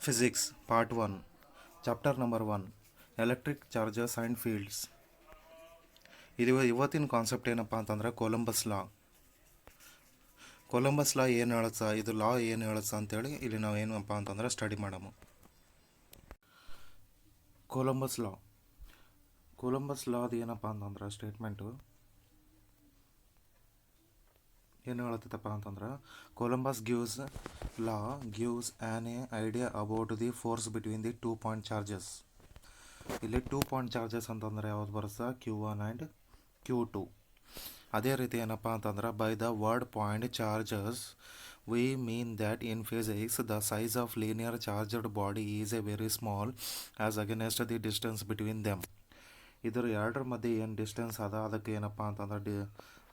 Physics Part 1 Chapter Number 1 Electric Charges and Fields. ಇವತ್ತಿನ concept ಏನಪ್ಪ ಅಂತಂದ್ರೆ ಕೊಲಂಬಸ್ ಲಾ ಏನು ಹೇಳುತ್ತಾ, ಇದು ಲಾ ಏನು ಹೇಳುತ್ತಾ ಅಂತೇಳಿ ಇಲ್ಲಿ ನಾವು ಏನಪ್ಪ ಅಂತಂದ್ರೆ ಸ್ಟಡಿ ಮಾಡಮು. ಕೊಲಂಬಸ್ ಲಾ ಅದು ಏನಪ್ಪ ಅಂತಂದ್ರೆ ಸ್ಟೇಟ್ಮೆಂಟು ಏನು ಹೇಳತ್ತಪ್ಪ ಅಂತಂದ್ರೆ Columbus gives on A idea about the force between the 2 point charges. ಇಲ್ಲಿ 2 ಪಾಯಿಂಟ್ ಚಾರ್ಜಸ್ ಅಂತಂದರೆ ಯಾವ್ದು ಬರುತ್ತೆ? Q1 and Q2. ಅದೇ ರೀತಿ ಏನಪ್ಪ ಅಂತಂದ್ರೆ by the word point charges we mean that in physics the size of linear charged body is A very small as against the distance between them. ಇದರ ಎರಡರ ಮಧ್ಯೆ ಏನು ಡಿಸ್ಟೆನ್ಸ್ ಅದ ಅದಕ್ಕೆ ಏನಪ್ಪ ಅಂತಂದ್ರೆ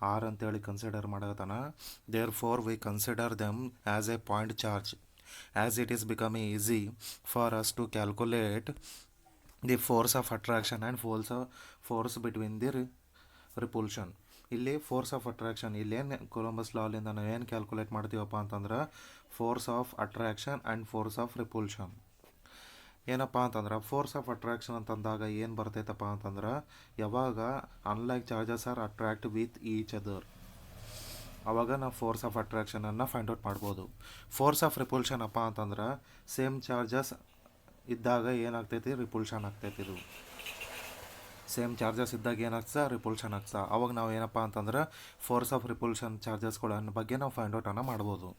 ಆರ್ ಅಂತೇಳಿ ಕನ್ಸಿಡರ್ ಮಾಡಕತ್ತಾನ. There for we consider them as a point charge as it is becoming easy for us to calculate the force of attraction and force between the repulsion. ಇಲ್ಲಿ ಫೋರ್ಸ್ ಆಫ್ ಅಟ್ರಾಕ್ಷನ್ ಇಲ್ಲೇನು Coulomb's ಲಾಲಿಂದ ನಾವು ಏನು calculate ಮಾಡ್ತೀವಪ್ಪ ಅಂತಂದ್ರೆ force of attraction and force of repulsion. ಏನಪ್ಪ ಅಂತಂದ್ರೆ force of attraction ಅಂತಂದಾಗ ಏನು ಬರ್ತೈತಪ್ಪ ಅಂತಂದ್ರೆ ಯಾವಾಗ unlike charges are attract with each other, ಅವಾಗ ನಾವು ಫೋರ್ಸ್ ಆಫ್ ಅಟ್ರಾಕ್ಷನನ್ನು ಫೈಂಡ್ ಔಟ್ ಮಾಡ್ಬೋದು. ಫೋರ್ಸ್ ಆಫ್ ರಿಪುಲ್ಷನ್ ಅಪ್ಪ ಅಂತಂದ್ರೆ ಸೇಮ್ ಚಾರ್ಜಸ್ ಇದ್ದಾಗ ಏನಾಗ್ತೈತಿ? ರಿಪುಲ್ಷನ್ ಆಗ್ತೈತಿ. ಇದು ಸೇಮ್ ಚಾರ್ಜಸ್ ಇದ್ದಾಗ ಏನಾಗ್ತದೆ? ರಿಪುಲ್ಷನ್ ಆಗ್ತದೆ. ಅವಾಗ ನಾವು ಏನಪ್ಪ ಅಂತಂದ್ರೆ ಫೋರ್ಸ್ ಆಫ್ ರಿಪುಲ್ಷನ್ ಚಾರ್ಜಸ್ಗಳ ಬಗ್ಗೆ ನಾವು ಫೈಂಡ್ ಔಟನ್ನು ಮಾಡ್ಬೋದು.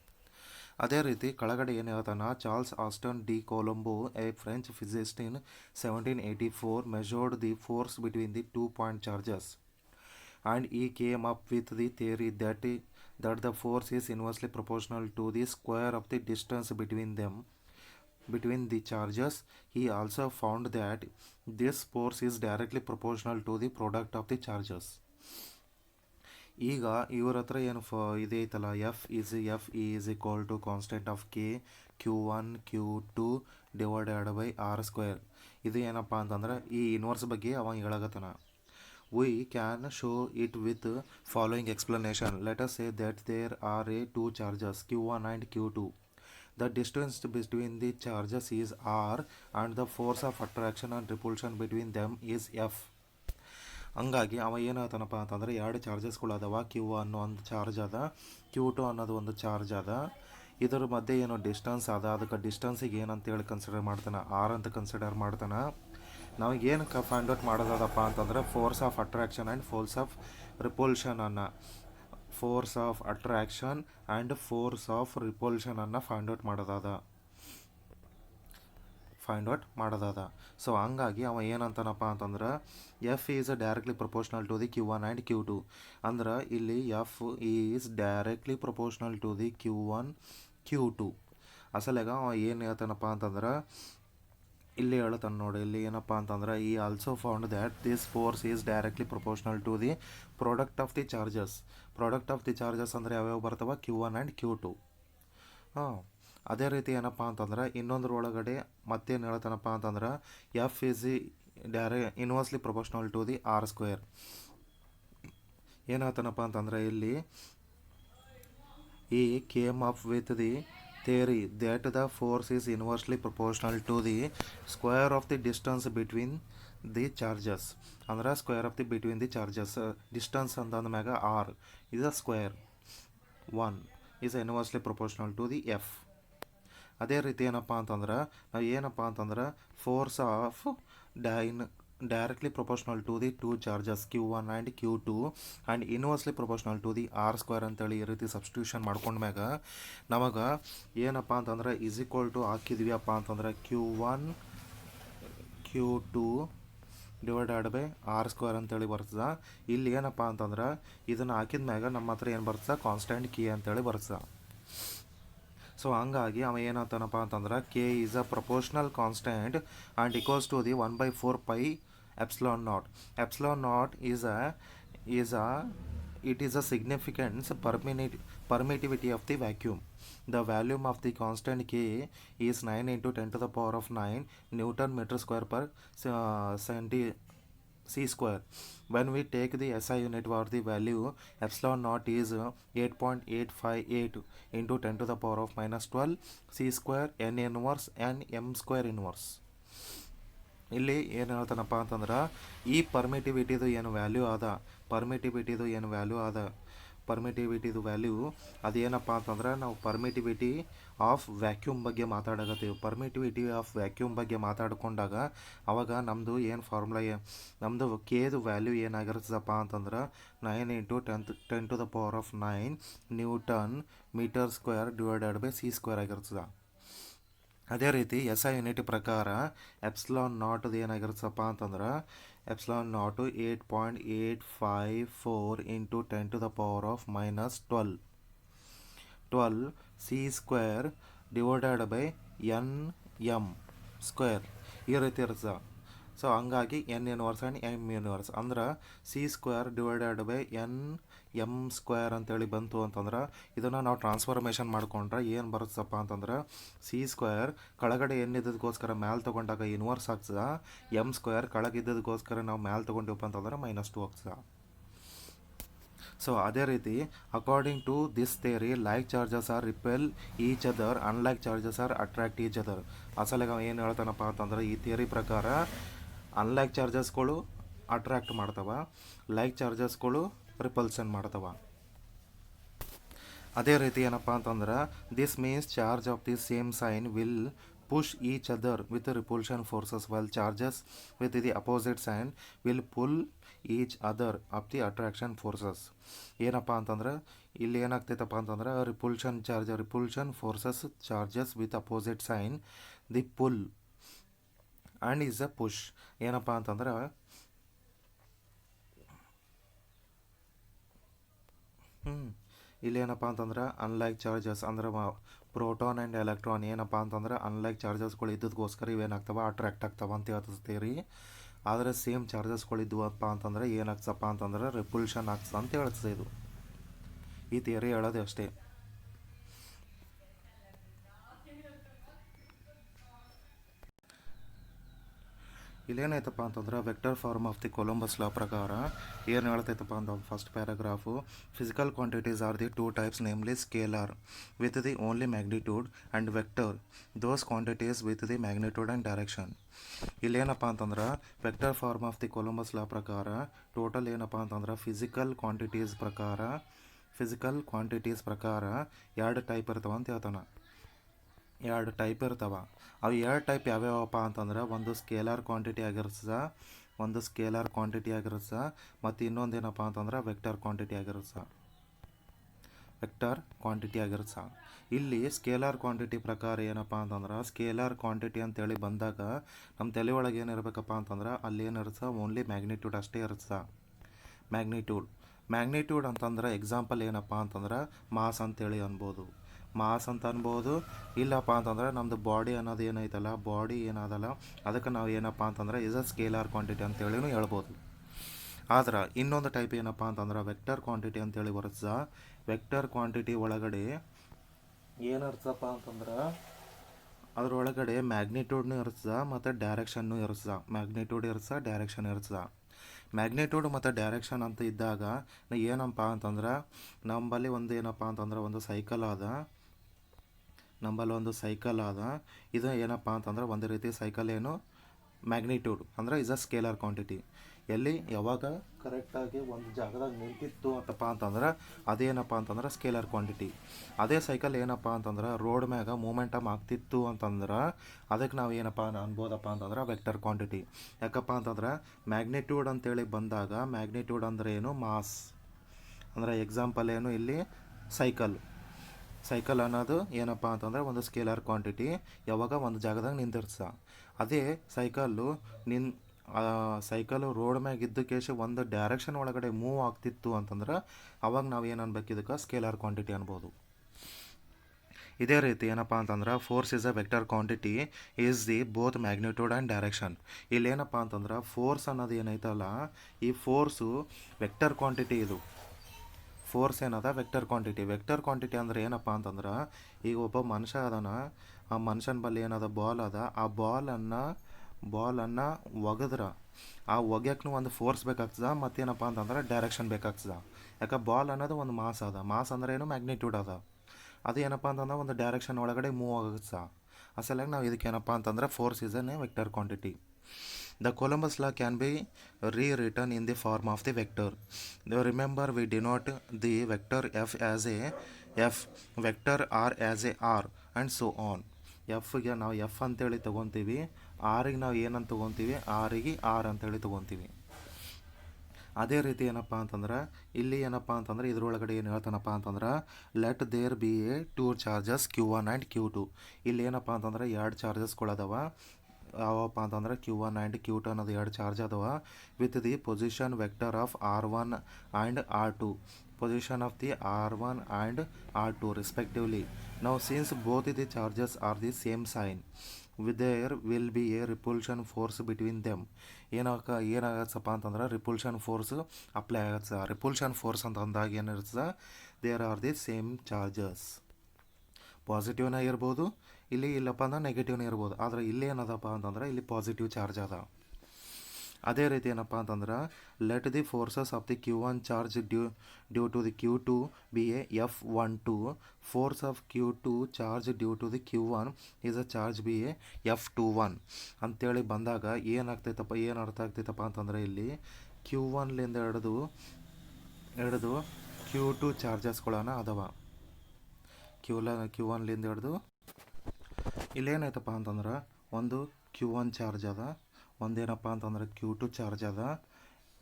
ಅದೇ ರೀತಿ ಕೆಳಗಡೆ ಏನು ಹೇಳ್ತಾನೆ, Charles Augustin de Coulomb a French physicist in 1784 measured the force between the 2 point charges and he came up with the theory that the force is inversely proportional to the square of the distance between the charges. He also found that this force is directly proportional to the product of the charges. ಈಗ ಇವ್ರ ಹತ್ರ ಏನು ಇದೆ ಐತಲ್ಲ, F is equal to constant of K Q1 Q2 divided by R square. ಇದು ಏನಪ್ಪ ಅಂತಂದ್ರೆ ಈ ಇನ್ವರ್ಸ್ ಬಗ್ಗೆ ಅವ ಹೇಳಕತ್ತಾನ. We can show it with following explanation. Let us say that there are two charges Q1 and Q2. The distance between the charges is r and the force of attraction and repulsion between them is f. ಹಂಗಾಗಿ ಅವ ಏನು ಹೇಳ್ತಾನಪ್ಪ ಅಂತಂದರೆ ಎರಡು ಚಾರ್ಜಸ್ಗಳು ಅದಾವ. Q1 ಒಂದು charge ಅದ, Q2 ಅನ್ನೋದು ಒಂದು ಚಾರ್ಜ್ ಅದ. ಇದರ ಮಧ್ಯೆ ಏನೋ ಡಿಸ್ಟೆನ್ಸ್ ಅದ, ಅದಕ್ಕೆ ಡಿಸ್ಟೆನ್ಸಿಗೆ ಏನಂತೇಳಿ ಕನ್ಸಿಡರ್ ಮಾಡ್ತಾನೆ? ಆರ್ ಅಂತ ಕನ್ಸಿಡರ್ ಮಾಡ್ತಾನೆ. ನಾವೇನು ಫೈಂಡ್ ಔಟ್ ಮಾಡೋದಪ್ಪ ಅಂತಂದರೆ force of attraction and force of ರಿಪುಲ್ಷನನ್ನು ಫೈಂಡ್ ಔಟ್ ಮಾಡೋದಾದ. ಸೊ ಹಂಗಾಗಿ ಅವ ಏನಂತಾನಪ್ಪ ಅಂತಂದ್ರೆ F is directly proportional to the Q1 and Q2. ಅಂದ್ರೆ ಇಲ್ಲಿ F is directly proportional to the Q1 Q2. ಅಸಲಾಗ ಅವ ಏನು ಹೇಳ್ತಾನಪ್ಪ ಅಂತಂದ್ರೆ ಇಲ್ಲಿ ಹೇಳ್ತಾನೆ ನೋಡಿ, ಇಲ್ಲಿ ಏನಪ್ಪ ಅಂತಂದ್ರೆ ಈ also found that this force is directly proportional to the product of the charges ಅಂದರೆ ಯಾವ್ಯಾವ ಬರ್ತವೆ? Q1 and Q2. ಅದೇ ರೀತಿ ಏನಪ್ಪ ಅಂತಂದ್ರೆ ಇನ್ನೊಂದರೊಳಗಡೆ ಮತ್ತೇನು ಹೇಳ್ತಾನಪ್ಪ ಅಂತಂದ್ರೆ F is inversely proportional to the R square. ಏನು ಹೇಳ್ತಾನಪ್ಪ ಅಂತಂದ್ರೆ ಇಲ್ಲಿ ಈ came up with the theory that the force is inversely proportional to the square of the distance between the charges. ಅಂದ್ರೆ square of the between the charges distance ಅಂತಂದ ಮ್ಯಾಗ R is a square 1 is inversely proportional to the f. ಅದೇ ರೀತಿ ಏನಪ್ಪ ಅಂತಂದ್ರೆ ನಾವು ಏನಪ್ಪ ಅಂತಂದ್ರೆ force of directly proportional to the two charges Q1 and Q2 and inversely proportional to the r square ಅಂತೇಳಿ ಈ ರೀತಿ ಸಬ್ಸ್ಟಿಟ್ಯೂಷನ್ ಮಾಡ್ಕೊಂಡ್ಮ್ಯಾಗ ನಮಗೆ ಏನಪ್ಪ ಅಂತಂದ್ರೆ ಈಸ್ ಈಕ್ವಲ್ ಟು ಹಾಕಿದ್ವಿಯಪ್ಪ ಅಂತಂದ್ರೆ Q1 Q2 divided by R square ಅಂತೇಳಿ ಬರ್ತದೆ. ಇಲ್ಲಿ ಏನಪ್ಪ ಅಂತಂದ್ರೆ ಇದನ್ನು ಹಾಕಿದ ಮ್ಯಾಗ ನಮ್ಮ ಹತ್ರ ಏನು ಬರ್ತದೆ? ಕಾನ್ಸ್ಟೆಂಟ್ ಕೆ ಅಂತೇಳಿ ಬರ್ತದೆ. ಸೊ ಹಂಗಾಗಿ ಅವ ಏನಂತಾನಪ್ಪ ಅಂತಂದ್ರೆ K is a proportional constant and equals to the 1/4 pi epsilon naught. Epsilon naught is a significant permittivity of the vacuum. The volume of the constant K is 9 × 10⁻⁹ Newton meter square per c square. When we take the SI unit for the value epsilon naught is 8.858 into 10 to the power of minus 12 c square n inverse and m square inverse. ಇಲ್ಲಿ ಏನು ಹೇಳ್ತಾನಪ್ಪ ಅಂತಂದ್ರೆ ಈ ಪರ್ಮಿಟಿವಿಟಿದು ಏನು value ಅದೇನಪ್ಪ ಅಂತಂದ್ರೆ ನಾವು permittivity of vacuum ಬಗ್ಗೆ ಮಾತಾಡಕತ್ತೀವಿ. ಪರ್ಮಿಟಿವಿಟಿ ಆಫ್ ವ್ಯಾಕ್ಯೂಮ್ ಬಗ್ಗೆ ಮಾತಾಡ್ಕೊಂಡಾಗ ಅವಾಗ ನಮ್ಮದು ಏನು ಫಾರ್ಮುಲಾ ನಮ್ಮದು ಕೆದು ವ್ಯಾಲ್ಯೂ ಏನಾಗಿರ್ತದಪ್ಪ ಅಂತಂದ್ರೆ 9 into 10 to the power of 9 newton metre square divided by C square ಆಗಿರ್ತದೆ. ಅದೇ ರೀತಿ SI ಯೂನಿಟ್ ಪ್ರಕಾರ ಎಪ್ಸಿಲಾನ್ ನಾಟ್ದು ಏನಾಗಿರುತ್ತಪ್ಪ ಅಂತಂದ್ರೆ epsilon naught 8.854 into 10 to the power of minus 12 C square divided by N M square ಈ ರೀತಿ ಇರ್ತದೆ. ಸೊ ಹಂಗಾಗಿ N inverse and M inverse ಅಂದ್ರೆ C square divided by N M square ಅಂತೇಳಿ ಬಂತು ಅಂತಂದ್ರೆ ಇದನ್ನು ನಾವು ಟ್ರಾನ್ಸ್ಫಾರ್ಮೇಷನ್ ಮಾಡ್ಕೊಂಡ್ರೆ ಏನು ಬರುತ್ತಪ್ಪ ಅಂತಂದ್ರೆ ಸಿ ಸ್ಕ್ವೇರ್ ಕೆಳಗಡೆ ಎನ್ ಇದ್ದದಕ್ಕೋಸ್ಕರ ಮ್ಯಾಲೆ ತೊಗೊಂಡಾಗ ಇನ್ವರ್ಸ್ ಆಗ್ತದೆ, ಎಮ್ ಸ್ಕ್ವೇರ್ ಕೆಳಗಿದ್ದದಕ್ಕೋಸ್ಕರ ನಾವು ಮ್ಯಾಲೆ ತೊಗೊಂಡಿವಪ್ಪ ಅಂತಂದ್ರೆ -2 ಆಗ್ತದೆ. ಸೊ ಅದೇ ರೀತಿ according to this theory like charges are repel each other, unlike charges are attract each other. ಅಸಲಿಗೆ ಏನು ಹೇಳ್ತಾನಪ್ಪ ಅಂತಂದ್ರೆ ಈ ಥಿಯರಿ ಪ್ರಕಾರ ಅನ್ಲೈಕ್ ಚಾರ್ಜಸ್ಗಳು ಅಟ್ರಾಕ್ಟ್ ಮಾಡ್ತವ, ಲೈಕ್ ಚಾರ್ಜಸ್ಗಳು ರಿಪಲ್ಷನ್ ಮಾಡ್ತವ. ಅದೇ ರೀತಿ ಏನಪ್ಪ ಅಂತಂದ್ರೆ this means charge of the same sign will push each other with repulsion forces while charges with the opposite sign will pull each other of the attraction forces. ಏನಪ್ಪ ಅಂತಂದ್ರೆ ಇಲ್ಲಿ ಏನಾಗ್ತೈತಪ್ಪ ಅಂತಂದ್ರೆ repulsion forces charges with opposite sign the pull and is a push. ಏನಪ್ಪ ಅಂತಂದ್ರೆ ಇಲ್ಲಿ ಏನಪ್ಪ ಅಂತಂದ್ರೆ ಅನ್ಲೈಕ್ ಚಾರ್ಜಸ್ ಅಂದ್ರೆ ಪ್ರೋಟಾನ್ ಆ್ಯಂಡ್ ಎಲೆಕ್ಟ್ರಾನ್ ಏನಪ್ಪ ಅಂತಂದ್ರೆ ಅನ್ಲೈಕ್ ಚಾರ್ಜಸ್ಗಳು ಇದ್ದದಕ್ಕೋಸ್ಕರ ಇವೇನಾಗ್ತವೆ ಅಟ್ರಾಕ್ಟ್ ಆಗ್ತವೆ ಅಂತ ಹೇಳ್ತೀರಿ. ಆದರೆ ಸೇಮ್ ಚಾರ್ಜಸ್ಗಳು ಇದ್ವಪ್ಪ ಅಂತಂದ್ರೆ ಏನಾಗ್ತಪ್ಪ ಅಂತಂದ್ರೆ ರಿಪುಲ್ಷನ್ ಆಗ್ತದೆ ಅಂತ ಹೇಳ್ತದೆ. ಇದು ಈ ಥಿಯರಿ ಹೇಳೋದು ಅಷ್ಟೇ. ಇಲ್ಲೇನಾಯ್ತಪ್ಪ ಅಂತಂದ್ರೆ vector form of the Columbus law ಪ್ರಕಾರ ಏನು ಹೇಳ್ತೈತಪ್ಪ ಅಂತ first paragraph physical quantities are the 2 types namely scalar with the only magnitude and vector those quantities with the magnitude and direction. ಇಲ್ಲೇನಪ್ಪ ಅಂತಂದ್ರೆ vector form of the Columbus law ಪ್ರಕಾರ total ಏನಪ್ಪ ಅಂತಂದ್ರೆ physical quantities ಪ್ರಕಾರ 2 type ಇರ್ತಾವ ಅಂತ ಹೇಳ್ತಾನೆ. 2 type ಇರ್ತಾವ. ಅವು 2 ಟೈಪ್ ಯಾವ್ಯಾವಪ್ಪ ಅಂತಂದ್ರೆ ಒಂದು ಸ್ಕೇಲಾರ್ ಕ್ವಾಂಟಿಟಿ ಆಗಿರ್ತದೆ ಮತ್ತು ಇನ್ನೊಂದು ಏನಪ್ಪ ಅಂತಂದ್ರೆ ವೆಕ್ಟರ್ ಕ್ವಾಂಟಿಟಿ ಆಗಿರ್ತದೆ. ಇಲ್ಲಿ ಸ್ಕೇಲಾರ್ ಕ್ವಾಂಟಿಟಿ ಪ್ರಕಾರ ಏನಪ್ಪ ಅಂತಂದ್ರೆ ಸ್ಕೇಲಾರ್ ಕ್ವಾಂಟಿಟಿ ಅಂತೇಳಿ ಬಂದಾಗ ನಮ್ಮ ತಲೆ ಒಳಗೆ ಏನಿರಬೇಕಪ್ಪ ಅಂತಂದ್ರೆ ಅಲ್ಲಿ ಏನಿರ್ತದೆ ಓನ್ಲಿ ಮ್ಯಾಗ್ನಿಟ್ಯೂಡ್ ಅಷ್ಟೇ ಇರ್ತದೆ. ಮ್ಯಾಗ್ನಿಟ್ಯೂಡ್ ಅಂತಂದ್ರೆ ಎಕ್ಸಾಂಪಲ್ ಏನಪ್ಪ ಅಂತಂದ್ರೆ ಮಾಸ್ ಅಂತೇಳಿ ಅನ್ಬೋದು, ಇಲ್ಲಪ್ಪ ಅಂತಂದ್ರೆ ನಮ್ಮದು ಬಾಡಿ ಅನ್ನೋದು ಏನೈತಲ್ಲ ಬಾಡಿ ಏನಾದಲ್ಲ ಅದಕ್ಕೆ ನಾವು ಏನಪ್ಪ ಅಂತಂದ್ರೆ ಇಸ್ ಅ ಸ್ಕೇಲಾರ್ ಕ್ವಾಂಟಿಟಿ ಅಂತೇಳಿನೂ ಹೇಳ್ಬೋದು. ಆದ್ರೆ ಇನ್ನೊಂದು ಟೈಪ್ ಏನಪ್ಪ ಅಂತಂದ್ರೆ ವೆಕ್ಟರ್ ಕ್ವಾಂಟಿಟಿ ಅಂತೇಳಿ ಬರ್ತದೆ. ವೆಕ್ಟರ್ ಕ್ವಾಂಟಿಟಿ ಒಳಗಡೆ ಏನಿರ್ತದಪ್ಪ ಅಂತಂದ್ರೆ ಅದರೊಳಗಡೆ ಮ್ಯಾಗ್ನಿಟ್ಯೂಡ್ನೂ ಇರ್ತದೆ ಮತ್ತು ಡೈರೆಕ್ಷನ್ನೂ ಇರ್ತದೆ. ಮ್ಯಾಗ್ನಿಟ್ಯೂಡ್ ಮತ್ತು ಡೈರೆಕ್ಷನ್ ಅಂತ ಇದ್ದಾಗ ಏನಪ್ಪ ಅಂತಂದ್ರೆ ನಮ್ಮಲ್ಲಿ ಒಂದು ಏನಪ್ಪ ಅಂತಂದ್ರೆ ಒಂದು ಸೈಕಲ್ ಆದ ಇದು ಏನಪ್ಪ ಅಂತಂದ್ರೆ ಒಂದು ರೀತಿ ಸೈಕಲ್ ಏನು ಮ್ಯಾಗ್ನಿಟ್ಯೂಡ್ ಅಂದರೆ ಇಸ್ ಅ ಸ್ಕೇಲಾರ್ ಕ್ವಾಂಟಿಟಿ. ಎಲ್ಲಿ ಯಾವಾಗ ಕರೆಕ್ಟಾಗಿ ಒಂದು ಜಾಗದಾಗ ನಿಂತಿತ್ತು ಅಂತಪ್ಪ ಅಂತಂದ್ರೆ ಅದೇನಪ್ಪ ಅಂತಂದ್ರೆ ಸ್ಕೇಲಾರ್ ಕ್ವಾಂಟಿಟಿ. ಅದೇ ಸೈಕಲ್ ಏನಪ್ಪ ಅಂತಂದ್ರೆ ರೋಡ್ ಮ್ಯಾಗ ಮೂಮೆಂಟಮ್ ಆಗ್ತಿತ್ತು ಅಂತಂದ್ರೆ ಅದಕ್ಕೆ ನಾವು ಏನಪ್ಪ ಅನ್ಬೋದಪ್ಪ ಅಂತಂದ್ರೆ ವೆಕ್ಟರ್ ಕ್ವಾಂಟಿಟಿ. ಯಾಕಪ್ಪ ಅಂತಂದ್ರೆ ಮ್ಯಾಗ್ನಿಟ್ಯೂಡ್ ಅಂತೇಳಿ ಬಂದಾಗ ಮ್ಯಾಗ್ನಿಟ್ಯೂಡ್ ಅಂದರೆ ಏನು ಮಾಸ್ ಅಂದರೆ ಎಕ್ಸಾಂಪಲ್ ಏನು ಇಲ್ಲಿ ಸೈಕಲ್ ಅನ್ನೋದು ಏನಪ್ಪ ಅಂತಂದ್ರೆ ಒಂದು ಸ್ಕೇಲಾರ್ ಕ್ವಾಂಟಿಟಿ ಯಾವಾಗ ಒಂದು ಜಾಗದಾಗ ನಿಂತಿರ್ತದೆ. ಅದೇ ಸೈಕಲು ರೋಡ್ ಮ್ಯಾಗ ಇದ್ದಕ್ಕೇಶ ಒಂದು ಡೈರೆಕ್ಷನ್ ಒಳಗಡೆ ಮೂವ್ ಆಗ್ತಿತ್ತು ಅಂತಂದ್ರೆ ಅವಾಗ ನಾವು ಏನು ಅನ್ಬೇಕು ಇದಕ್ಕೆ ಸ್ಕೇಲಾರ್ ಕ್ವಾಂಟಿಟಿ ಅನ್ಬೋದು. ಇದೇ ರೀತಿ ಏನಪ್ಪ ಅಂತಂದ್ರೆ force is a vector quantity is the both magnitude and direction. ಇಲ್ಲೇನಪ್ಪ ಅಂತಂದ್ರೆ ಫೋರ್ಸ್ ಅನ್ನೋದು ಏನೈತಲ್ಲ ಈ ಫೋರ್ಸು ವೆಕ್ಟರ್ ಕ್ವಾಂಟಿಟಿ. ಇದು ಫೋರ್ಸ್ ಏನದ ವೆಕ್ಟರ್ ಕ್ವಾಂಟಿಟಿ ಅಂದ್ರೆ ಏನಪ್ಪ ಅಂತಂದ್ರೆ ಈಗ ಒಬ್ಬ ಮನುಷ್ಯ ಅದಾನ, ಆ ಮನುಷ್ಯನ ಬಳಿ ಏನದ ಬಾಲ್ ಅದ, ಆ ಬಾಲನ್ನು ಬಾಲನ್ನು ಒಗೆದ್ರೆ ಆ ಒಗ್ಯಕ್ಕೂ ಒಂದು ಫೋರ್ಸ್ ಬೇಕಾಗ್ತದೆ, ಮತ್ತೇನಪ್ಪ ಅಂತಂದ್ರೆ ಡೈರೆಕ್ಷನ್ ಬೇಕಾಗ್ತದೆ. ಯಾಕೆ ಬಾಲ್ ಅನ್ನೋದು ಒಂದು ಮಾಸ್ ಅದ. ಮಾಸ್ ಅಂದ್ರೆ ಏನು, ಮ್ಯಾಗ್ನಿಟ್ಯೂಡ್ ಅದ. ಅದು ಏನಪ್ಪ ಅಂತಂದ್ರೆ ಒಂದು ಡೈರೆಕ್ಷನ್ ಒಳಗಡೆ ಮೂವ್ ಆಗುತ್ತೆ. ಅಸಲಾಗಿ ನಾವು ಇದಕ್ಕೆ ಏನಪ್ಪ ಅಂತಂದ್ರೆ force is N vector quantity. The Columbus law can be rewritten in the form of the vector. Now remember, we denote the vector f as a f, vector r as a r, and so on. ಎಫ್ಗೆ ನಾವು F ಅಂತೇಳಿ ತೊಗೊತೀವಿ, ಆರಿಗೆ ನಾವು ಏನಂತ ತೊಗೊತೀವಿ, ಆರಿಗೆ R ಅಂತೇಳಿ ತೊಗೊತೀವಿ. ಅದೇ ರೀತಿ ಏನಪ್ಪ ಅಂತಂದ್ರೆ ಇಲ್ಲಿ ಏನಪ್ಪ ಅಂತಂದ್ರೆ ಇದ್ರೊಳಗಡೆ ಏನು ಹೇಳ್ತಾನಪ್ಪ ಅಂತಂದ್ರೆ let there be a two charges Q1 and Q2. ಇಲ್ಲಿ ಏನಪ್ಪ ಅಂತಂದ್ರೆ ಎರಡು ಚಾರ್ಜಸ್ಗಳದಾವ. ಯಾವಪ್ಪ ಅಂತಂದ್ರೆ Q1 ಆ್ಯಂಡ್ Q2 ಅನ್ನೋದು ಎರಡು ಚಾರ್ಜ್ ಅದಾವ with the position vector of R1 and R2, position of the R1 and R2 respectively. Now since both the charges are the same sign, there will be a repulsion force between them. ಏನಾಗತ್ತಪ್ಪ ಅಂತಂದ್ರೆ ರಿಪುಲ್ಷನ್ force apply ಆಗತ್ತೆ. ರಿಪುಲ್ಷನ್ force ಅಂತ ಅಂದಾಗ ಏನಿರ್ತದೆ, there are the same charges. ಪಾಸಿಟಿವ್ನ ಇರ್ಬೋದು, ಇಲ್ಲಿ ಇಲ್ಲಪ್ಪ ಅಂದ್ರೆ ನೆಗೆಟಿವ್ನ ಇರ್ಬೋದು. ಆದರೆ ಇಲ್ಲಿ ಏನದಪ್ಪ ಅಂತಂದ್ರೆ ಇಲ್ಲಿ ಪಾಸಿಟಿವ್ ಚಾರ್ಜ್ ಅದ. ಅದೇ ರೀತಿ ಏನಪ್ಪ ಅಂತಂದ್ರೆ let the forces of the Q1 charge due to the Q2 be a F12, force of Q2 charge due to the Q1 is a charge be a F21 ಅಂತೇಳಿ ಬಂದಾಗ ಏನು ಅರ್ಥ ಆಗ್ತೈತಪ್ಪ ಅಂತಂದರೆ ಇಲ್ಲಿ Q1ಲಿಂದ ಹಿಡಿದು Q2 ಚಾರ್ಜಸ್ಗಳನ್ನ ಅದಾವ. Q1ಲಿಂದ ಹಿಡಿದು ಇಲ್ಲೇನಾಯ್ತಪ್ಪ ಅಂತಂದ್ರೆ ಒಂದು Q1 ಚಾರ್ಜ್ ಅದ, ಒಂದೇನಪ್ಪ ಅಂತಂದ್ರೆ Q2 ಚಾರ್ಜ್ ಅದ.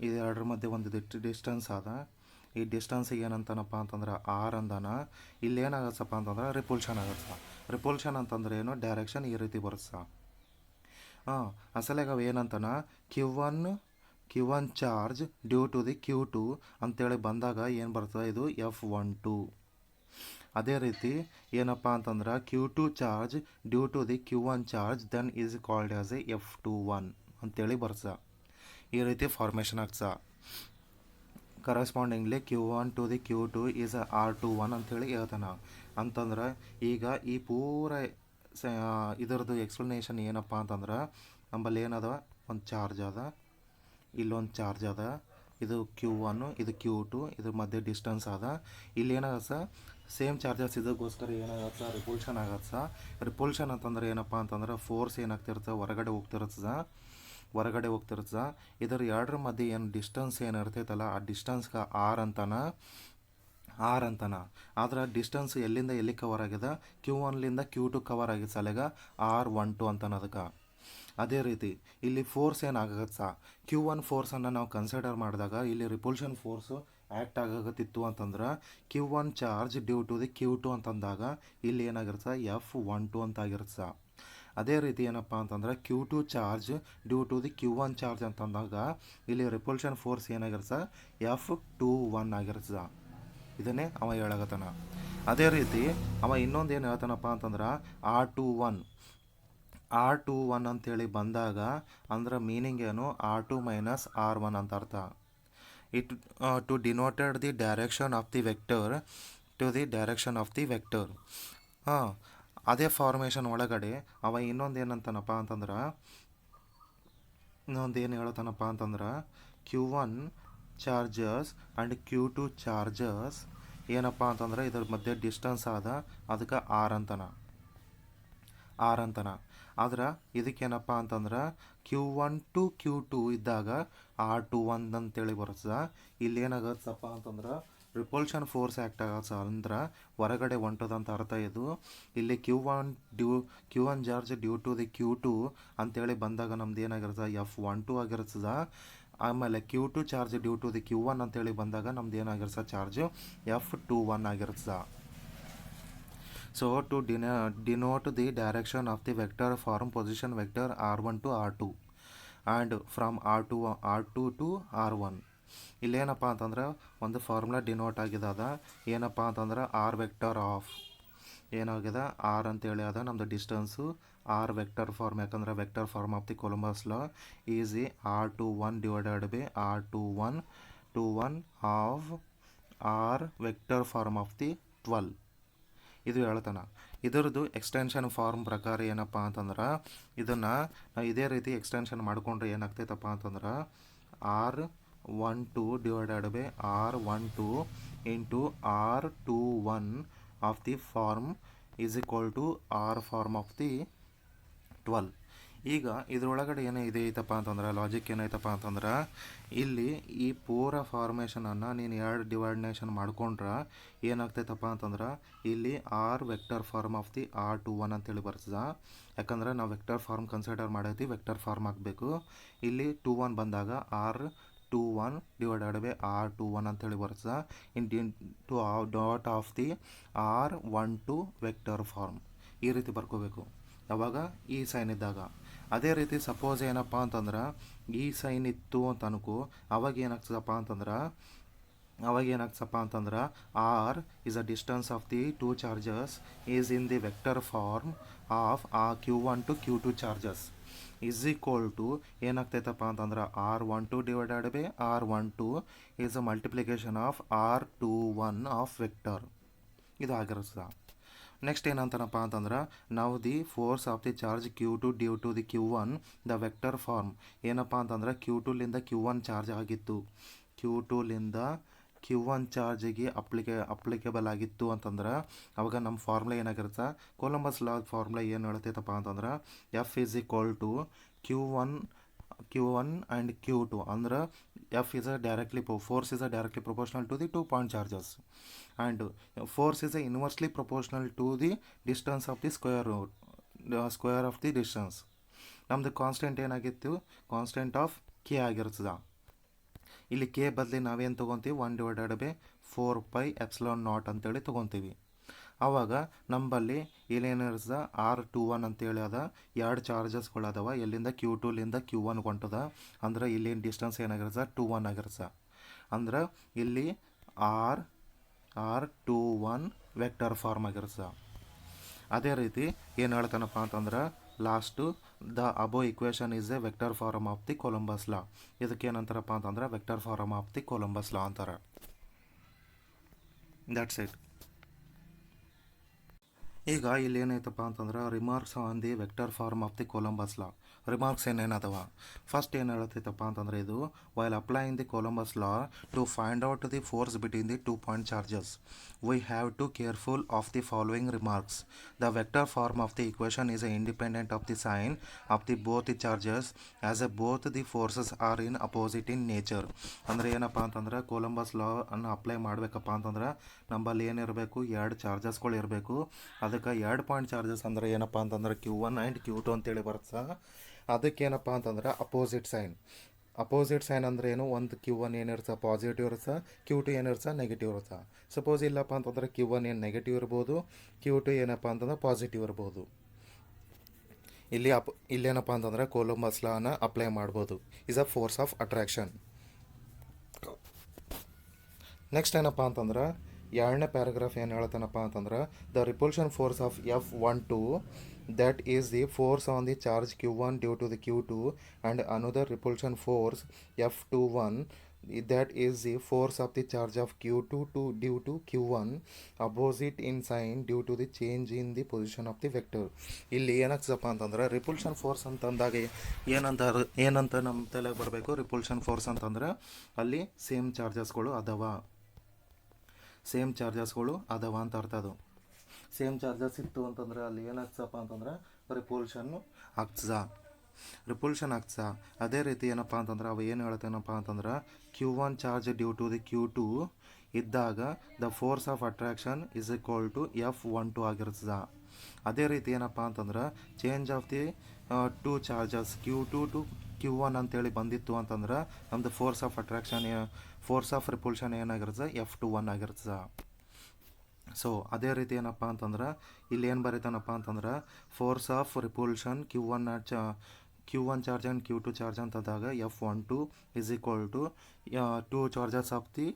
ಇದು ಎರಡರ ಮಧ್ಯೆ ಒಂದು ಡಿಸ್ಟೆನ್ಸ್ ಅದ. ಈ ಡಿಸ್ಟೆನ್ಸಿಗೆ ಏನಂತಾನಪ್ಪ ಅಂತಂದ್ರೆ ಆರ್ ಅಂದಾನ. ಇಲ್ಲಿ ಏನಾಗತ್ತಪ್ಪ ಅಂತಂದ್ರೆ ರಿಪುಲ್ಷನ್ ಆಗತ್ತೆ. ರಿಪುಲ್ಷನ್ ಅಂತಂದ್ರೆ ಏನು, ಡೈರೆಕ್ಷನ್ ಈ ರೀತಿ ಬರುತ್ತೆ. ಅಸಲಾಗ ಏನಂತಾನ Q1 charge due to the Q2 ಅಂತೇಳಿ ಬಂದಾಗ ಏನು ಬರ್ತದೆ, ಇದು F12. ಅದೇ ರೀತಿ ಏನಪ್ಪ ಅಂತಂದ್ರೆ Q2 charge due to the Q1 charge then is called as a F21 ಅಂತೇಳಿ ಬರ್ತದೆ. ಈ ರೀತಿ ಫಾರ್ಮೇಷನ್ ಆಗ್ತದೆ. ಕರೆಸ್ಪಾಂಡಿಂಗ್ಲಿ Q1 to the Q2 is R21 ಅಂತೇಳಿ ಹೇಳ್ತಾನೆ. ಅಂತಂದ್ರೆ ಈಗ ಈ ಪೂರ ಇದರದ್ದು ಎಕ್ಸ್ಪ್ಲನೇಷನ್ ಏನಪ್ಪ ಅಂತಂದ್ರೆ ನಮ್ಮಲ್ಲಿ ಏನದ, ಒಂದು ಚಾರ್ಜ್ ಅದ, ಇಲ್ಲೊಂದು ಚಾರ್ಜ್ ಅದ, ಇದು Q1, ಇದು Q2, ಇದ್ರ ಮಧ್ಯೆ ಡಿಸ್ಟೆನ್ಸ್ ಅದ. ಇಲ್ಲಿ ಏನಾಗತ್ತೆ, ಸೇಮ್ ಚಾರ್ಜಸ್ ಇದಕ್ಕೋಸ್ಕರ ಏನಾಗತ್ತೆ, ರಿಪುಲ್ಷನ್ ಆಗತ್ತೆ. ರಿಪುಲ್ಷನ್ ಅಂತಂದ್ರೆ ಏನಪ್ಪ ಅಂತಂದ್ರೆ ಫೋರ್ಸ್ ಏನಾಗ್ತಿರ್ತದೆ, ಹೊರಗಡೆ ಹೋಗ್ತಿರ್ತದೆ. ಇದರ ಎರಡರ ಮಧ್ಯೆ ಏನು ಡಿಸ್ಟೆನ್ಸ್ ಏನು ಇರ್ತೈತಲ್ಲ, ಆ ಡಿಸ್ಟೆನ್ಸ್ಗೆ ಆರ್ ಅಂತಾನ. ಆದ್ರೆ ಡಿಸ್ಟೆನ್ಸ್ ಎಲ್ಲಿಂದ ಎಲ್ಲಿ ಕವರ್ ಆಗಿದೆ, Q1ಲಿಂದ Q2 ಕವರ್ ಆಗಿದೆ, ಸಲೆಗ R12 ಅಂತಾನ ಅದಕ್ಕೆ. ಅದೇ ರೀತಿ ಇಲ್ಲಿ ಫೋರ್ಸ್ ಏನಾಗತ್ತೆ, Q1 ಫೋರ್ಸನ್ನು ನಾವು ಕನ್ಸಿಡರ್ ಮಾಡಿದಾಗ ಇಲ್ಲಿ ರಿಪುಲ್ಷನ್ ಫೋರ್ಸು ಆ್ಯಕ್ಟ್ ಆಗತ್ತಿತ್ತು ಅಂತಂದ್ರೆ Q1 charge due to the Q2 ಅಂತಂದಾಗ ಇಲ್ಲಿ ಏನಾಗಿರುತ್ತೆ, F12 ಅಂತ ಆಗಿರುತ್ತೆ. ಅದೇ ರೀತಿ ಏನಪ್ಪ ಅಂತಂದ್ರೆ Q2 charge due to the Q1 charge ಅಂತಂದಾಗ ಇಲ್ಲಿ ರಿಪುಲ್ಷನ್ ಫೋರ್ಸ್ ಏನಾಗಿರುತ್ತೆ, F21 ಆಗಿರ್ತದೆ. ಇದನ್ನೇ ಅವ ಹೇಳಕತ್ತಾನ. ಅದೇ ರೀತಿ ಅವ ಇನ್ನೊಂದು ಏನು ಹೇಳ್ತಾನಪ್ಪ ಅಂತಂದ್ರೆ R21 ಅಂತೇಳಿ ಬಂದಾಗ ಅಂದ್ರೆ ಮೀನಿಂಗ್ ಏನು, R2 ಮೈನಸ್ R1 ಅಂತ ಅರ್ಥ. It to denoted the direction of the vector to the direction of the vector. ಅದೇ ಫಾರ್ಮೇಷನ್ ಒಳಗಡೆ ಅವ ಇನ್ನೊಂದು ಏನು ಹೇಳ್ತಾನಪ್ಪ ಅಂತಂದ್ರೆ Q1 charges and Q2 charges ಏನಪ್ಪ ಅಂತಂದ್ರೆ ಇದ್ರ ಮಧ್ಯೆ ಡಿಸ್ಟೆನ್ಸ್ ಆದ, ಅದಕ್ಕೆ ಆರ್ ಅಂತಾನ. ಆದ್ರೆ ಇದಕ್ಕೇನಪ್ಪ ಅಂತಂದ್ರೆ Q1 ಟು Q2 ಇದ್ದಾಗ R21 ಅಂತೇಳಿ ಬರ್ತದೆ. ಇಲ್ಲಿ ಏನಾಗತ್ತಪ್ಪ ಅಂತಂದ್ರೆ ರಿಪಲ್ಷನ್ ಫೋರ್ಸ್ ಆ್ಯಕ್ಟ್ ಆಗತ್ತೆ, ಅಂದ್ರೆ ಹೊರಗಡೆ ಹೊಂಟದಂತ ಅರ್ಥ ಇದು. ಇಲ್ಲಿ Q1 charge due to the Q2 ಅಂತೇಳಿ ಬಂದಾಗ ನಮ್ದು ಏನಾಗಿರ್ತದೆ, F12 ಆಗಿರ್ತದೆ. ಆಮೇಲೆ Q2 charge due to the Q1 ಅಂತೇಳಿ ಬಂದಾಗ ನಮ್ದು ಏನಾಗಿರ್ತದೆ, ಚಾರ್ಜು F21 ಆಗಿರ್ತದೆ. So to denote the direction of the vector, form position vector R1 to R2 and from R2 to R1. ಇಲ್ಲೇನಪ್ಪ ಅಂತಂದ್ರೆ ಒಂದು ಫಾರ್ಮುಲಾ ಡಿನೋಟ್ ಆಗಿದೆ. ಅದ ಏನಪ್ಪ ಅಂತಂದ್ರೆ ಆರ್ ವೆಕ್ಟರ್ ಆಫ್ ಏನಾಗಿದೆ, ಆರ್ ಅಂತೇಳಿ ಅದ ನಮ್ಮದು ಡಿಸ್ಟೆನ್ಸು. ಆರ್ ವೆಕ್ಟರ್ ಫಾರ್ಮ್, ಯಾಕಂದ್ರೆ vector form of the Columbus law is R21 divided by R21 of R vector form of the 12. ಇದು ಹೇಳ್ತಾನೆ. ಇದರದ್ದು ಎಕ್ಸ್ಟೆನ್ಷನ್ ಫಾರ್ಮ್ ಪ್ರಕಾರ ಏನಪ್ಪ ಅಂತಂದ್ರೆ ಇದನ್ನು ನಾವು ಇದೇ ರೀತಿ ಎಕ್ಸ್ಟೆನ್ಷನ್ ಮಾಡಿಕೊಂಡ್ರೆ ಏನಾಗ್ತೈತಪ್ಪ ಅಂತಂದ್ರೆ R12 divided by R12 into R21 of the form is equal to R form of the 12. ಈಗ ಇದರೊಳಗಡೆ ಏನಿದೆ ಐತಪ್ಪ ಅಂತಂದ್ರೆ ಲಾಜಿಕ್ ಏನೈತಪ್ಪ ಅಂತಂದ್ರೆ ಇಲ್ಲಿ ಈ ಪೂರ ಫಾರ್ಮೇಷನನ್ನು ನೀನು ಎರಡು ಡಿವೈಡ್ನೇಷನ್ ಮಾಡ್ಕೊಂಡ್ರೆ ಏನಾಗ್ತೈತಪ್ಪ ಅಂತಂದ್ರೆ ಇಲ್ಲಿ R vector form of the R21 ಅಂತೇಳಿ ಬರ್ತದೆ. ಯಾಕಂದ್ರೆ ನಾವು ವೆಕ್ಟರ್ ಫಾರ್ಮ್ ಕನ್ಸಿಡರ್ ಮಾಡೈತಿ, ವೆಕ್ಟರ್ ಫಾರ್ಮ್ ಆಗಬೇಕು. ಇಲ್ಲಿ 21 ಬಂದಾಗ R21 divided by R21 ಅಂತೇಳಿ ಬರ್ತದೆ into dot of the R12 vector form. ಈ ರೀತಿ ಬರ್ಕೋಬೇಕು ಯಾವಾಗ ಈ ಸೈನ್ ಇದ್ದಾಗ. ಅದೇ ರೀತಿ ಸಪೋಸ್ ಏನಪ್ಪ ಅಂತಂದ್ರೆ ಈ ಸೈನ್ ಇತ್ತು ಅಂತ ಅನ್ಕೋ, ಅವಾಗ ಏನಾಗ್ತದಪ್ಪ ಅಂತಂದ್ರೆ R is a distance of the two charges is in the vector form of Q1 to Q2 charges is equal to ಏನಾಗ್ತೈತಪ್ಪ ಅಂತಂದ್ರೆ R12 divided by R12 is a multiplication of R21 of vector. ಇದು ಆಗಿರ್ತದೆ. Next ಏನಂತಾನಪ್ಪ ಅಂತಂದ್ರೆ ನಾವು the force of the charge Q2 due to the Q1 the vector form. ಏನಪ್ಪ ಅಂತಂದ್ರೆ Q2ಲಿಂದ Q1 charge ಆಗಿತ್ತು, Q2ಲಿಂದ Q1 ಚಾರ್ಜಿಗೆ ಅಪ್ಲಿಕೇಬಲ್ ಆಗಿತ್ತು ಅಂತಂದ್ರೆ ಅವಾಗ ನಮ್ಮ ಫಾರ್ಮುಲಾ ಏನಾಗಿರುತ್ತೆ, ಕೊಲಂಬಸ್ ಲಾ ಫಾರ್ಮುಲಾ ಏನು ಹೇಳ್ತೈತಪ್ಪ ಅಂತಂದ್ರೆ F is equal to Q1 and Q2 ಅಂದ್ರೆ F is a force is a directly proportional to the 2 point charges and force is a inversely proportional to the distance of the square of the distance. ನಮ್ಮದು constant ಏನಾಗಿತ್ತು, constant of K ಆಗಿರ್ತದೆ. ಇಲ್ಲಿ K ಬದಲಿ ನಾವೇನು ತೊಗೊತೀವಿ, 1/4πε0 ಅಂತೇಳಿ ತೊಗೊತೀವಿ. ಆವಾಗ ನಂಬಲ್ಲಿ ಇಲ್ಲೇನಿರ್ತದೆ R21 ಅಂತೇಳಿ ಅದ, ಎರಡು ಚಾರ್ಜಸ್ಗಳು ಅದಾವ, ಎಲ್ಲಿಂದ Q2ಲಿಂದ Q1 ಹೊಂಟದ. ಅಂದ್ರೆ ಇಲ್ಲಿನ ಡಿಸ್ಟೆನ್ಸ್ ಏನಾಗಿರ್ತದೆ 21 ಆಗಿರ್ತದೆ. ಅಂದ್ರೆ ಇಲ್ಲಿ R21 ವೆಕ್ಟರ್ ಫಾರ್ಮ್ ಆಗಿರ್ತದೆ. ಅದೇ ರೀತಿ ಏನು ಹೇಳ್ತಾನಪ್ಪ ಅಂತಂದ್ರೆ last the above equation is a vector form of the Columbus law. ಇದಕ್ಕೆ ಏನಂತಾರಪ್ಪ ಅಂತಂದ್ರೆ vector form of the Columbus law ಅಂತಾರೆ. That's it. ಈಗ ಇಲ್ಲಿ ಏನೈತಪ್ಪ ಅಂತಂದ್ರೆ remarks on the vector form of the Columbus law. Remarks ಏನೇನದವ, ಫಸ್ಟ್ ಏನು ಹೇಳ್ತೈತಪ್ಪ ಅಂತಂದ್ರೆ ಇದು while applying the Columbus law to find out the force between the 2 point charges we have to careful of the following remarks. The vector form of the equation is independent of the sign of the both the charges as a both the forces are in opposite in nature. ಅಂದರೆ ಏನಪ್ಪ ಅಂತಂದ್ರೆ Coulomb's ಲಾ ಅನ್ನು apply ಮಾಡಬೇಕಪ್ಪ ಅಂತಂದ್ರೆ ನಮ್ಮಲ್ಲಿ ಏನಿರಬೇಕು, ಎರಡು ಚಾರ್ಜಸ್ಗಳು ಇರಬೇಕು. ಅದಕ್ಕೆ 2 point ಚಾರ್ಜಸ್ ಅಂದರೆ ಏನಪ್ಪ ಅಂತಂದ್ರೆ Q1 ಆ್ಯಂಡ್ Q2 ಅಂತೇಳಿ ಬರ್ತದೆ. ಅದಕ್ಕೇನಪ್ಪ ಅಂತಂದ್ರೆ ಅಪೋಸಿಟ್ ಸೈನ್ ಅಂದ್ರೆ ಏನು, ಒಂದು Q1 ಏನಿರ್ತದೆ ಪಾಸಿಟಿವ್ ಇರುತ್ತೆ, Q2 ಏನಿರ್ತದೆ ನೆಗೆಟಿವ್ ಇರುತ್ತೆ. ಸಪೋಸ್ ಇಲ್ಲಪ್ಪ ಅಂತಂದ್ರೆ Q1 ಏನು ನೆಗೆಟಿವ್ ಇರ್ಬೋದು, Q2 ಏನಪ್ಪ ಅಂತಂದ್ರೆ ಪಾಸಿಟಿವ್ ಇರ್ಬೋದು. ಇಲ್ಲೇನಪ್ಪ ಅಂತಂದ್ರೆ ಕೊಲಂಬಸ್ ಲಾನ ಅಪ್ಲೈ ಮಾಡ್ಬೋದು. Is a force of attraction. Next ಏನಪ್ಪ ಅಂತಂದ್ರೆ ಎರಡನೇ ಪ್ಯಾರಾಗ್ರಾಫ್ ಏನು ಹೇಳ್ತಾನಪ್ಪ ಅಂತಂದ್ರೆ the repulsion force of F12 that is the force on the charge Q1 due to the Q2 and another repulsion force F21 that is the force of the charge of Q2 due to Q1 opposite in sign due to the change in the position of the vector. ಇಲ್ಲಿ ಏನಾಗ್ತದಪ್ಪ ಅಂತಂದ್ರೆ repulsion force ಅಂತಂದಾಗ ಏನಂತ ನಮ್ಮ ತಲೆಗೆ ಬರಬೇಕು, repulsion force ಅಂತಂದ್ರೆ ಅಲ್ಲಿ same ಚಾರ್ಜಸ್ಗಳು ಅದಾವ ಅಂತ ಅರ್ಥ. ಅದು ಸೇಮ್ ಚಾರ್ಜಸ್ ಇತ್ತು ಅಂತಂದ್ರೆ ಅಲ್ಲಿ ಏನಾಗ್ತದಪ್ಪ ಅಂತಂದ್ರೆ ರಿಪಲ್ಷನ್ ಆಗ್ತದ. ಅದೇ ರೀತಿ ಏನಪ್ಪ ಅಂತಂದ್ರೆ ಅವು ಏನು ಹೇಳ್ತೇನಪ್ಪ ಅಂತಂದ್ರೆ Q1 charge due to the Q2 ಇದ್ದಾಗ the force of attraction is equal to F12 ಆಗಿರ್ತದೆ. ಅದೇ ರೀತಿ ಏನಪ್ಪ ಅಂತಂದ್ರೆ change of the 2 charges Q2 to Q1 ಅಂತೇಳಿ ಬಂದಿತ್ತು ಅಂತಂದ್ರೆ ನಮ್ಮದು ಫೋರ್ಸ್ ಆಫ್ ರಿಪಲ್ಷನ್ ಏನಾಗಿರ್ತದೆ F21 ಆಗಿರ್ತದೆ. ಸೊ ಅದೇ ರೀತಿ ಏನಪ್ಪ ಅಂತಂದ್ರೆ ಇಲ್ಲಿ ಏನು ಬರೀತಾನಪ್ಪ ಅಂತಂದ್ರೆ force of repulsion Q1 charge and Q2 charge ಅಂತಂದಾಗ F12 is equal to 2 charges of the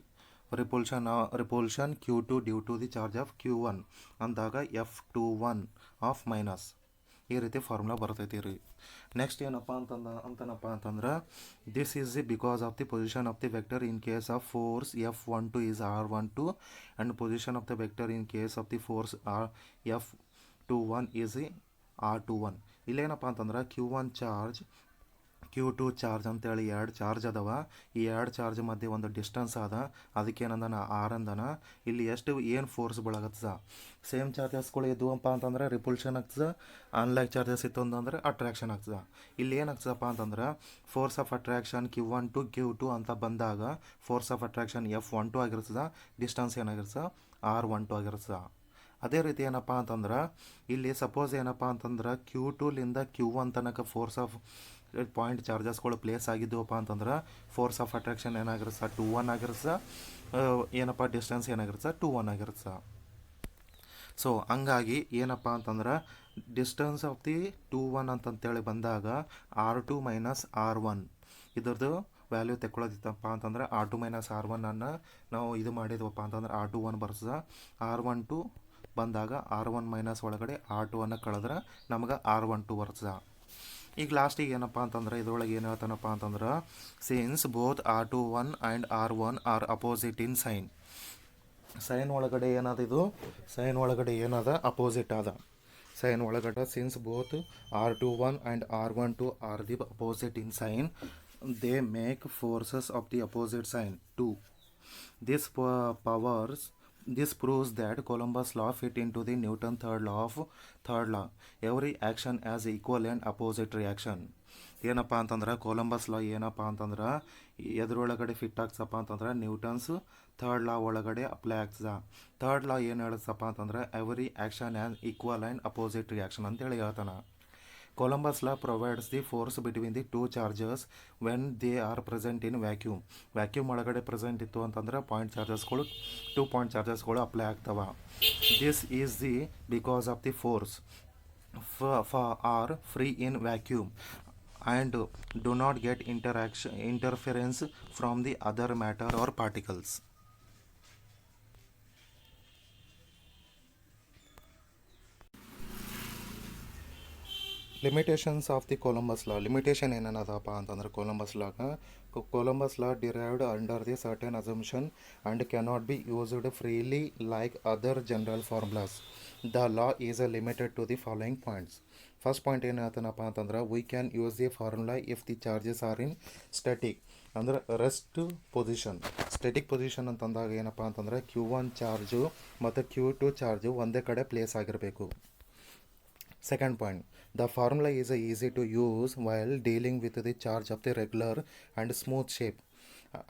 repulsion Q2 due to the charge of Q1 ಅಂದಾಗ F21 ಆಫ್ ಮೈನಸ್. ಈ ರೀತಿ ಫಾರ್ಮುಲಾ ಬರ್ತೈತಿ ರೀ. ನೆಕ್ಸ್ಟ್ ಏನಪ್ಪ ಅಂತಂದ್ರೆ this is the because of the position of the vector in case of force F12 is R12 and position of the vector in case of the force R21 is R21. ಇಲ್ಲೇನಪ್ಪ ಅಂತಂದ್ರೆ Q1 charge Q2 charge ಅಂತೇಳಿ ಎರಡು charge ಅದಾವ. ಈ ಎರಡು charge ಮಧ್ಯೆ ಒಂದು distance ಅದ, ಅದಕ್ಕೇನಂದನ R ಅಂದನ. ಇಲ್ಲಿ ಎಷ್ಟು ಏನು ಫೋರ್ಸ್ ಬಳಗತ್ತದ, ಸೇಮ್ ಚಾರ್ಜಸ್ಗಳು ಇದ್ವಪ್ಪ ಅಂತಂದ್ರೆ ರಿಪುಲ್ಷನ್ ಆಗ್ತದೆ, ಅನ್ಲೈಕ್ ಚಾರ್ಜಸ್ ಇತ್ತು ಅಂತಂದ್ರೆ ಅಟ್ರಾಕ್ಷನ್ ಆಗ್ತದೆ. ಇಲ್ಲಿ ಏನಾಗ್ತದಪ್ಪ ಅಂತಂದ್ರೆ force of attraction Q1 to Q2 ಅಂತ ಬಂದಾಗ ಫೋರ್ಸ್ ಆಫ್ ಅಟ್ರಾಕ್ಷನ್ F12 ಆಗಿರ್ತದೆ, ಡಿಸ್ಟೆನ್ಸ್ ಏನಾಗಿರ್ತದೆ R12 ಆಗಿರ್ತದೆ. ಅದೇ ರೀತಿ ಏನಪ್ಪ ಅಂತಂದ್ರೆ ಇಲ್ಲಿ ಸಪೋಸ್ ಏನಪ್ಪ ಅಂತಂದ್ರೆ Q2ಲಿಂದ Q1 ತನಕ ಫೋರ್ಸ್ ಆಫ್ ಪಾಯಿಂಟ್ ಚಾರ್ಜಸ್ಗಳು ಪ್ಲೇಸ್ ಆಗಿದ್ದವಪ್ಪ ಅಂತಂದ್ರೆ ಫೋರ್ಸ್ ಆಫ್ ಅಟ್ರಾಕ್ಷನ್ ಏನಾಗಿರ್ತದೆ 21 ಆಗಿರ್ತದೆ, ಏನಪ್ಪ ಡಿಸ್ಟೆನ್ಸ್ ಏನಾಗಿರ್ತದೆ 21 ಆಗಿರ್ತದೆ. ಸೊ ಹಂಗಾಗಿ ಏನಪ್ಪ ಅಂತಂದ್ರೆ ಡಿಸ್ಟೆನ್ಸ್ ಆಫ್ ದಿ 21 ಅಂತಂತೇಳಿ ಬಂದಾಗ R2 ಮೈನಸ್ R1 ಇದ್ರದ್ದು ವ್ಯಾಲ್ಯೂ ತೆಕ್ಕೊಳ್ಳೋದಿತ್ತಪ್ಪ ಅಂತಂದ್ರೆ R2 ಮೈನಸ್ R1 ಅನ್ನು ನಾವು ಇದು ಮಾಡಿದ್ವಪ್ಪ ಅಂತಂದ್ರೆ R21 ಬರ್ತದೆ. R12 ಬಂದಾಗ R1 ಮೈನಸ್ ಒಳಗಡೆ R2 ಅನ್ನು ಕಳೆದ್ರೆ ನಮ್ಗೆ R12 ಬರ್ತದೆ. ಈಗ ಲಾಸ್ಟಿಗೆ ಏನಪ್ಪ ಅಂತಂದ್ರೆ ಇದ್ರೊಳಗೆ ಏನು ಹೇಳ್ತಾನಪ್ಪ ಅಂತಂದ್ರೆ since both R21 and R1 are opposite in sign. Sign ಒಳಗಡೆ ಏನದ, ಇದು ಸೈನ್ ಒಳಗಡೆ ಏನದ ಅಪೋಸಿಟ್ ಅದ. ಸೈನ್ ಒಳಗಡೆ since both R21 and R12 are the opposite in sign, they make forces of the opposite sign to this powers. This proves that Columbus law fit into the Newton third law. Every action has equal and opposite reaction. ಏನಪ್ಪ ಅಂತಂದ್ರೆ Coulomb's ಲಾ ಏನಪ್ಪ ಅಂತಂದ್ರೆ ಎದ್ರೊಳಗಡೆ fit ಆಗ್ತದಪ್ಪ ಅಂತಂದ್ರೆ Newton's third ಲಾ ಒಳಗಡೆ apply ಆಗ್ತದ. Third ಲಾ ಏನು ಹೇಳುತ್ತಪ್ಪ ಅಂತಂದ್ರೆ every action has equal and opposite reaction ಅಂತೇಳಿ ಹೇಳ್ತಾನೆ. Columbus law provides the force between the two charges when they are present in vacuum. Vacuum ಒಳಗಡೆ ಪ್ರೆಸೆಂಟ್ ಇತ್ತು ಅಂತಂದ್ರೆ ಪಾಯಿಂಟ್ ಚಾರ್ಜಸ್ಗಳು 2 ಪಾಯಿಂಟ್ ಚಾರ್ಜಸ್ಗಳು ಅಪ್ಲೈ ಆಗ್ತವ. This is the because of the force are free in vacuum and do not get interference from the other matter or particles. Limitations of the Columbus law. Limitation ಏನೇನದಪ್ಪ ಅಂತಂದ್ರೆ Coulomb's law derived under the certain assumption and cannot be used freely like other general formulas. The law is limited to the following points. First point ಏನು ಹೇಳ್ತಾನಪ್ಪ ಅಂತಂದ್ರೆ we can use the formula if the charges are in static ಅಂದ್ರೆ rest position. Static position ಅಂತಂದಾಗ ಏನಪ್ಪ ಅಂತಂದ್ರೆ Q1 charge ಮತ್ತು Q2 charge ಒಂದೇ ಕಡೆ ಪ್ಲೇಸ್ ಆಗಿರಬೇಕು. Second point, the formula is easy to use while dealing with the charge of the regular and smooth shape,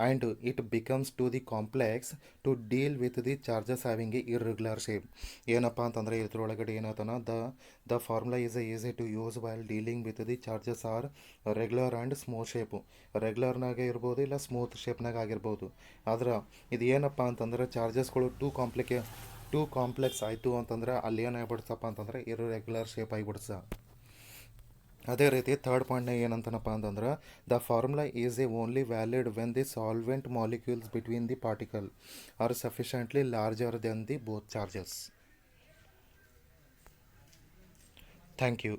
and it becomes to the complex to deal with the charges having a irregular shape. ಏನಪ್ಪ ಅಂತಂದರೆ ಇದ್ರೊಳಗಡೆ ಏನತನ the formula is easy to use while dealing with the charges are regular and smooth shape. ರೆಗ್ಯುಲರ್ನಾಗೆ ಇರ್ಬೋದು ಇಲ್ಲ smooth ಶೇಪ್ನಾಗ ಆಗಿರ್ಬೋದು. ಆದ್ರೆ ಇದು ಏನಪ್ಪ ಅಂತಂದ್ರೆ ಚಾರ್ಜಸ್ಗಳು ಟೂ ಕಾಂಪ್ಲೆಕ್ಸ್ ಆಯಿತು ಅಂತಂದ್ರೆ ಅಲ್ಲಿ ಏನಾಗ್ಬಿಡ್ತಪ್ಪ ಅಂತಂದ್ರೆ ಇರ್ರೆಗ್ಯುಲರ್ ಶೇಪ್ ಆಗಿಬಿಡ್ತದೆ. ಅದೇ ರೀತಿ ಥರ್ಡ್ ಪಾಯಿಂಟ್ನಾಗ ಏನಂತನಪ್ಪ ಅಂತಂದ್ರೆ the formula is only valid when the solvent molecules between the particle are sufficiently larger than the both charges. Thank you.